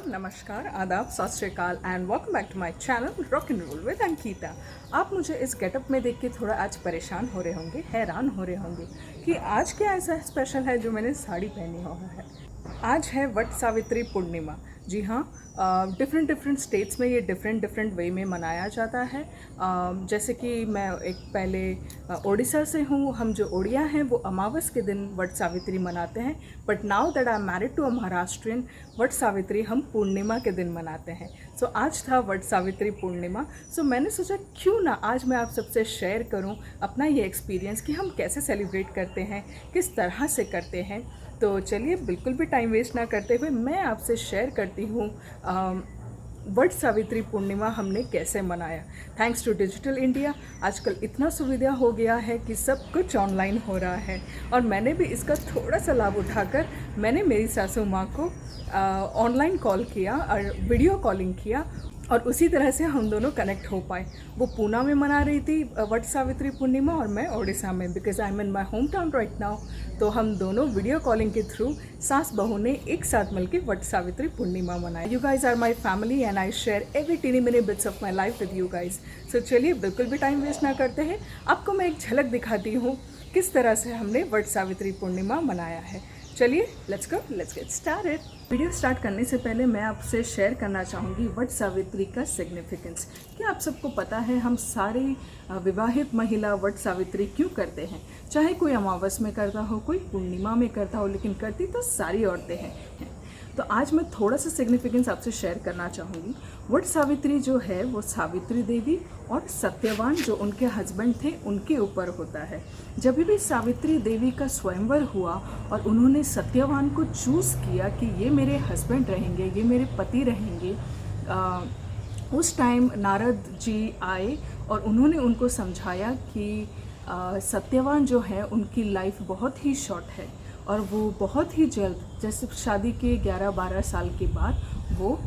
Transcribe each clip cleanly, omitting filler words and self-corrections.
नमस्कार, आदाब, सत श्री अकाल and welcome back to my channel rock and roll with Ankita. आप मुझे इस गेटअप में देख के थोड़ा आज परेशान हो रहे होंगे, हैरान हो रहे होंगे कि आज क्या ऐसा स्पेशल है जो मैंने साड़ी पहनी हुआ है। आज है वट सावित्री पूर्णिमा। जी हाँ, डिफरेंट स्टेट्स में ये डिफरेंट वे में मनाया जाता है। जैसे कि मैं एक पहले ओडिशा से हूँ। हम जो ओडिया हैं वो अमावस के दिन वट सावित्री मनाते हैं, but now that I am married to a Maharashtrian, Vat Savitri हम पूर्णिमा के दिन मनाते हैं। सो आज था वट सावित्री पूर्णिमा। सो मैंने सोचा क्यों ना आज मैं आप सबसे शेयर करूं अपना ये एक्सपीरियंस कि हम कैसे सेलिब्रेट करते हैं, किस तरह से करते हैं। तो चलिए बिल्कुल भी टाइम वेस्ट ना करते हुए मैं आपसे शेयर करती हूँ वट सावित्री पूर्णिमा हमने कैसे मनाया। थैंक्स टू डिजिटल इंडिया आजकल इतना सुविधा हो गया है कि सब कुछ ऑनलाइन हो रहा है, और मैंने भी इसका थोड़ा सा लाभ उठाकर मैंने मेरी सासू माँ को ऑनलाइन कॉल किया और वीडियो कॉलिंग किया, और उसी तरह से हम दोनों कनेक्ट हो पाए। वो पूना में मना रही थी वट सावित्री पूर्णिमा और मैं ओडिशा में, because I am in my home town right now. तो हम दोनों वीडियो कॉलिंग के थ्रू सास बहू ने एक साथ मिलकर वट सावित्री पूर्णिमा मनाया। You guys are my family and I share every tiny mini bits of my life with you guys. So चलिए बिल्कुल भी टाइम वेस्ट ना करते हैं, आपको मैं एक झलक दिखाती हूँ किस तरह से हमने वट सावित्री पूर्णिमा मनाया है। चलिए let's get started. Video start करने से पहले मैं आपसे शेयर करना चाहूँगी वट सावित्री का सिग्निफिकेंस। क्या आप सबको पता है हम सारे विवाहित महिला वट सावित्री क्यों करते हैं? चाहे कोई अमावस में करता हो, कोई पूर्णिमा में करता हो, लेकिन करती तो सारी औरतें हैं। तो आज मैं थोड़ा सा सिग्निफिकेंस आपसे शेयर करना चाहूँगी। वट सावित्री जो है वो सावित्री देवी और सत्यवान जो उनके हस्बैंड थे उनके ऊपर होता है। जब भी सावित्री देवी का स्वयंवर हुआ और उन्होंने सत्यवान को चूज़ किया कि ये मेरे हस्बैंड रहेंगे, ये मेरे पति रहेंगे, उस टाइम नारद जी आए और उन्होंने उनको समझाया कि सत्यवान जो है उनकी लाइफ बहुत ही शॉर्ट है और वो बहुत ही जल्द, जैसे शादी के 11-12 साल के बाद वो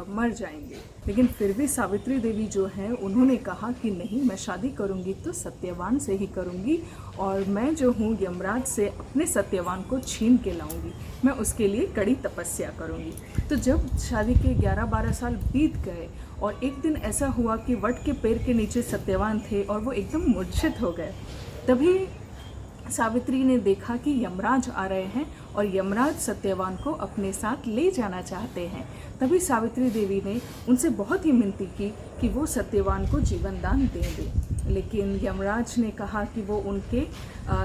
मर जाएंगे। लेकिन फिर भी सावित्री देवी जो है उन्होंने कहा कि नहीं, मैं शादी करूंगी तो सत्यवान से ही करूंगी, और मैं जो हूँ यमराज से अपने सत्यवान को छीन के लाऊंगी, मैं उसके लिए कड़ी तपस्या करूंगी। तो जब शादी के 11-12 साल बीत गए और एक दिन ऐसा हुआ कि वट के पेड़ के नीचे सत्यवान थे और वो एकदम मूर्छित हो गए, तभी सावित्री ने देखा कि यमराज आ रहे हैं और यमराज सत्यवान को अपने साथ ले जाना चाहते हैं। तभी सावित्री देवी ने उनसे बहुत ही विनती की कि वो सत्यवान को जीवन दान दे दें, लेकिन यमराज ने कहा कि वो उनके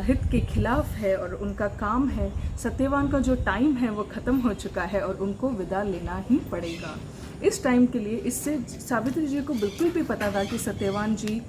हित के खिलाफ है और उनका काम है, सत्यवान का जो टाइम है वो ख़त्म हो चुका है और उनको विदा लेना ही पड़ेगा। इस टाइम के लिए इससे सावित्री जी को बिल्कुल भी पता था कि सत्यवान जी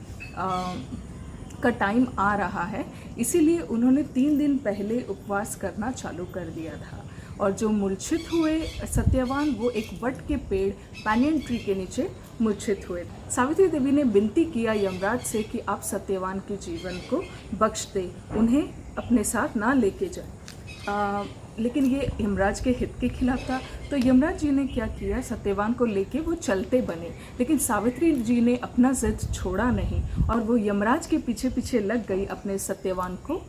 का टाइम आ रहा है, इसीलिए उन्होंने 3 दिन पहले उपवास करना चालू कर दिया था। और जो मूर्छित हुए सत्यवान वो एक वट के पेड़ पैनियन ट्री के नीचे मूर्छित हुए। सावित्री देवी ने विनती किया यमराज से कि आप सत्यवान के जीवन को बख्श दें, उन्हें अपने साथ ना लेके जाए। लेकिन ये यमराज के हित के खिलाफ था, तो यमराज जी ने क्या किया, सत्यवान को लेके वो चलते बने, लेकिन सावित्री जी ने अपना जिद छोड़ा नहीं और वो यमराज के पीछे पीछे लग गई अपने सत्यवान को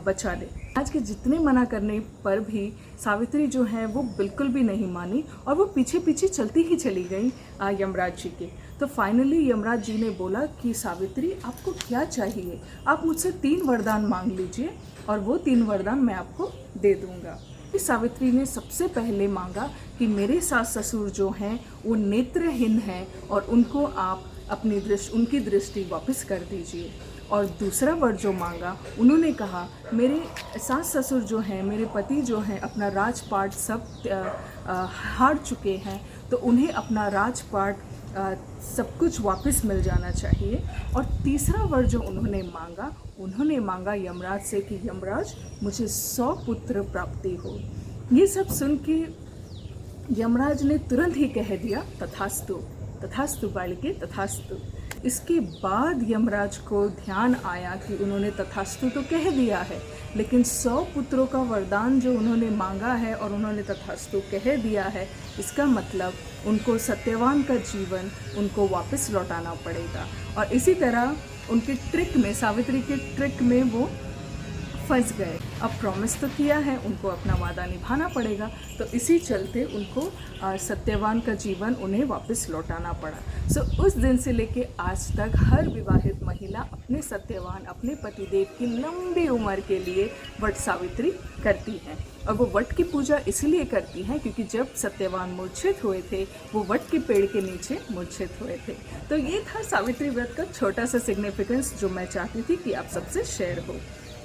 बचा ले। आज के जितने मना करने पर भी सावित्री जो है वो बिल्कुल भी नहीं मानी और वो पीछे पीछे चलती ही चली गई यमराज जी के। तो फाइनली यमराज जी ने बोला कि सावित्री आपको क्या चाहिए, आप मुझसे 3 वरदान मांग लीजिए और वो 3 वरदान मैं आपको दे दूँगा। सावित्री ने सबसे पहले मांगा कि मेरे सास ससुर जो हैं वो नेत्रहीन हैं और उनको आप उनकी दृष्टि वापस कर दीजिए। और दूसरा वर जो मांगा, उन्होंने कहा मेरे सास ससुर जो हैं, मेरे पति जो हैं अपना राजपाट सब हार चुके हैं, तो उन्हें अपना राजपाट सब कुछ वापस मिल जाना चाहिए। और तीसरा वर जो उन्होंने मांगा यमराज से कि यमराज मुझे 100 पुत्र प्राप्ति हो। ये सब सुन के यमराज ने तुरंत ही कह दिया तथास्तु, तथास्तु बालिके तथास्तु। इसके बाद यमराज को ध्यान आया कि उन्होंने तथास्तु तो कह दिया है, लेकिन 100 पुत्रों का वरदान जो उन्होंने मांगा है और उन्होंने तथास्तु कह दिया है, इसका मतलब उनको सत्यवान का जीवन उनको वापस लौटाना पड़ेगा। और इसी तरह उनके ट्रिक में, सावित्री के ट्रिक में वो फंस गए। अब प्रॉमिस तो किया है, उनको अपना वादा निभाना पड़ेगा, तो इसी चलते उनको सत्यवान का जीवन उन्हें वापस लौटाना पड़ा। सो उस दिन से लेके आज तक हर विवाहित महिला अपने सत्यवान, अपने पतिदेव की लंबी उम्र के लिए वट सावित्री करती हैं। और वो वट की पूजा इसलिए करती हैं क्योंकि जब सत्यवान मूर्छित हुए थे वो वट के पेड़ के नीचे मूर्छित हुए थे। तो ये था सावित्री व्रत का छोटा सा सिग्निफिकेंस जो मैं चाहती थी कि आप सबसे शेयर हो।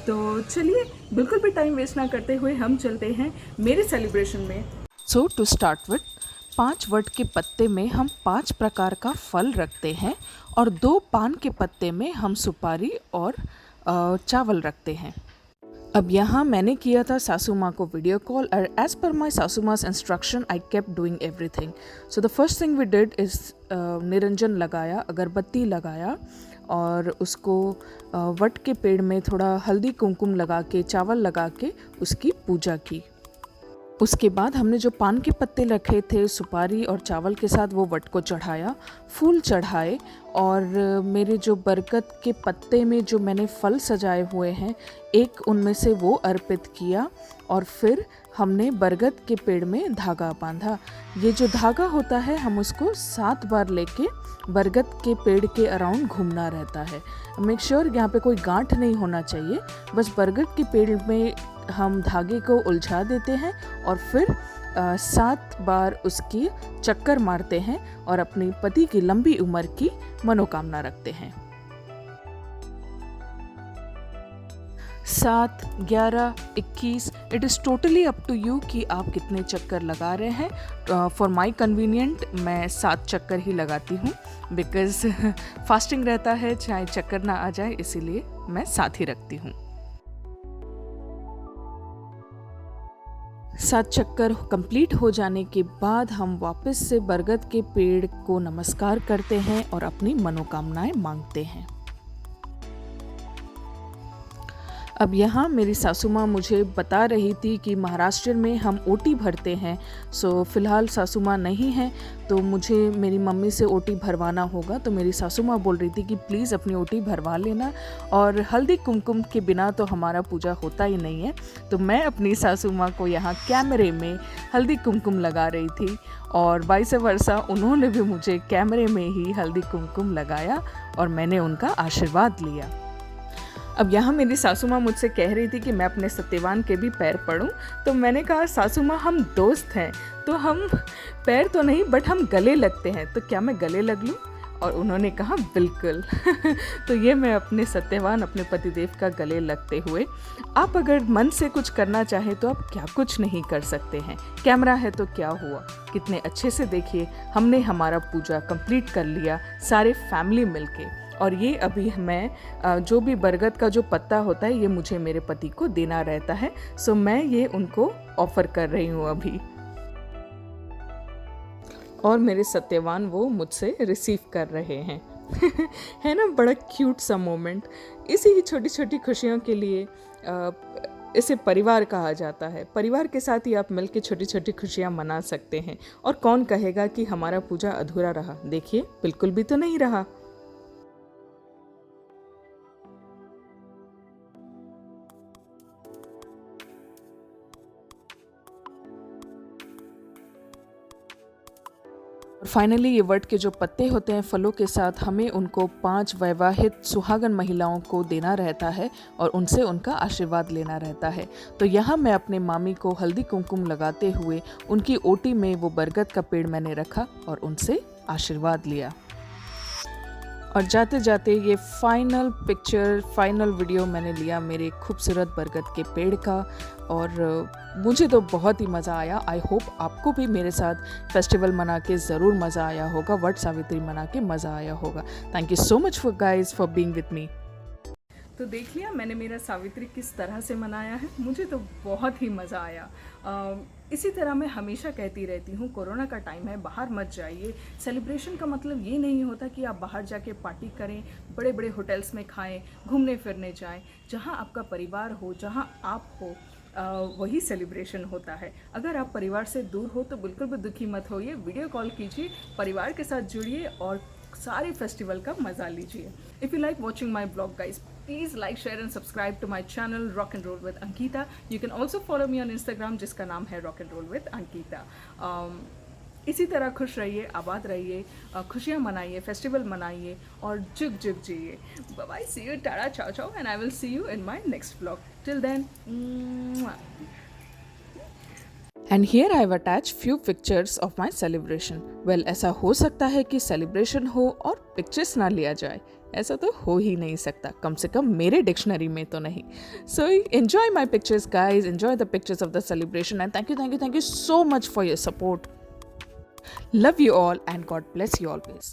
तो चलिए बिल्कुल भी टाइम वेस्ट ना करते हुए हम चलते हैं मेरे सेलिब्रेशन में। सो टू स्टार्ट विथ 5 वट के पत्ते में हम 5 प्रकार का फल रखते हैं और 2 पान के पत्ते में हम सुपारी और चावल रखते हैं। अब यहाँ मैंने किया था सासू माँ को वीडियो कॉल और एज पर माई सासू मास instruction I kept doing everything. So the first thing we did is निरंजन लगाया, अगरबत्ती लगाया और उसको वट के पेड़ में थोड़ा हल्दी कुमकुम लगा के, चावल लगा के उसकी पूजा की। उसके बाद हमने जो पान के पत्ते रखे थे सुपारी और चावल के साथ वो वट को चढ़ाया, फूल चढ़ाए और मेरे जो बरगद के पत्ते में जो मैंने फल सजाए हुए हैं एक उनमें से वो अर्पित किया और फिर हमने बरगद के पेड़ में धागा बांधा। ये जो धागा होता है हम उसको 7 बार लेके बरगद के पेड़ के अराउंड घूमना रहता है। मेक श्योर यहाँ पे कोई गांठ नहीं होना चाहिए, बस बरगद के पेड़ में हम धागे को उलझा देते हैं और फिर 7 बार उसकी चक्कर मारते हैं और अपनी पति की लंबी उम्र की मनोकामना रखते हैं। 7, 11, 21 it is totally up to you कि आप कितने चक्कर लगा रहे हैं। फॉर माई कन्वीनियंट मैं 7 चक्कर ही लगाती हूँ बिकॉज़ फास्टिंग रहता है, चाहे चक्कर ना आ जाए, इसीलिए मैं 7 ही रखती हूँ। 7 चक्कर कंप्लीट हो जाने के बाद हम वापस से बरगद के पेड़ को नमस्कार करते हैं और अपनी मनोकामनाएं मांगते हैं। अब यहाँ मेरी सासू माँ मुझे बता रही थी कि महाराष्ट्र में हम ओटी भरते हैं। सो फ़िलहाल सासू माँ नहीं हैं तो मुझे मेरी मम्मी से ओटी भरवाना होगा। तो मेरी सासू माँ बोल रही थी कि प्लीज़ अपनी ओटी भरवा लेना और हल्दी कुमकुम के बिना तो हमारा पूजा होता ही नहीं है। तो मैं अपनी सासू माँ को यहाँ कैमरे में हल्दी कुमकुम लगा रही थी और वाइस वर्सा उन्होंने भी मुझे कैमरे में ही हल्दी कुमकुम लगाया और मैंने उनका आशीर्वाद लिया। अब यहाँ मेरी सासू माँ मुझसे कह रही थी कि मैं अपने सत्यवान के भी पैर पड़ूँ, तो मैंने कहा सासू माँ हम दोस्त हैं तो हम पैर तो नहीं बट हम गले लगते हैं, तो क्या मैं गले लग लूँ? और उन्होंने कहा बिल्कुल। तो ये मैं अपने सत्यवान, अपने पतिदेव का गले लगते हुए, आप अगर मन से कुछ करना चाहें तो आप क्या कुछ नहीं कर सकते हैं। कैमरा है तो क्या हुआ, कितने अच्छे से देखिए हमने हमारा पूजा कंप्लीट कर लिया सारे फैमिली मिलके। और ये अभी मैं जो भी बरगद का जो पत्ता होता है ये मुझे मेरे पति को देना रहता है, सो मैं ये उनको ऑफ़र कर रही हूँ अभी और मेरे सत्यवान वो मुझसे रिसीव कर रहे हैं। है ना, बड़ा क्यूट सा मोमेंट। इसी ही छोटी छोटी खुशियों के लिए इसे परिवार कहा जाता है। परिवार के साथ ही आप मिलकर छोटी छोटी खुशियाँ मना सकते हैं और कौन कहेगा कि हमारा पूजा अधूरा रहा। देखिए बिल्कुल भी तो नहीं रहा। और फाइनली ये वट के जो पत्ते होते हैं फलों के साथ हमें उनको 5 वैवाहित सुहागन महिलाओं को देना रहता है और उनसे उनका आशीर्वाद लेना रहता है। तो यहाँ मैं अपने मामी को हल्दी कुमकुम लगाते हुए उनकी ओटी में वो बरगद का पेड़ मैंने रखा और उनसे आशीर्वाद लिया। और जाते जाते ये फाइनल पिक्चर, फाइनल वीडियो मैंने लिया मेरे खूबसूरत बरगद के पेड़ का और मुझे तो बहुत ही मज़ा आया। आई होप आपको भी मेरे साथ फेस्टिवल मना के ज़रूर मज़ा आया होगा, वट सावित्री मना के मज़ा आया होगा। Thank you so much for guys for being with me. तो देख लिया मैंने मेरा सावित्री किस तरह से मनाया है, मुझे तो बहुत ही मज़ा आया। इसी तरह मैं हमेशा कहती रहती हूँ, कोरोना का टाइम है, बाहर मत जाइए। सेलिब्रेशन का मतलब ये नहीं होता कि आप बाहर जाके पार्टी करें, बड़े बड़े होटल्स में खाएं, घूमने फिरने जाएं। जहाँ आपका परिवार हो, जहाँ आप हो, वही सेलिब्रेशन होता है। अगर आप परिवार से दूर हो तो बिल्कुल भी दुखी मत होइए, वीडियो कॉल कीजिए, परिवार के साथ जुड़िए और सारे फेस्टिवल का मज़ा लीजिए। If you like watching my blog guys, Please like, share and subscribe to my channel Rock and Roll with Ankita. You can also follow me on Instagram जिसका नाम है Rock and Roll with Ankita. इसी तरह खुश रहिए, आबाद रहिए, खुशियाँ मनाइए, फेस्टिवल मनाइए और जुग जुग जिए. Bye bye, see you, tada, ciao ciao, and I will see you in my next vlog. Till then, mwah. And here I have attached few pictures of my celebration. Well, ऐसा हो सकता है कि celebration हो और pictures ना लिया जाए. ऐसा तो हो ही नहीं सकता, कम से कम मेरे डिक्शनरी में तो नहीं. So enjoy my pictures guys, enjoy the pictures of the celebration and thank you so much for your support. Love you all and God bless you always.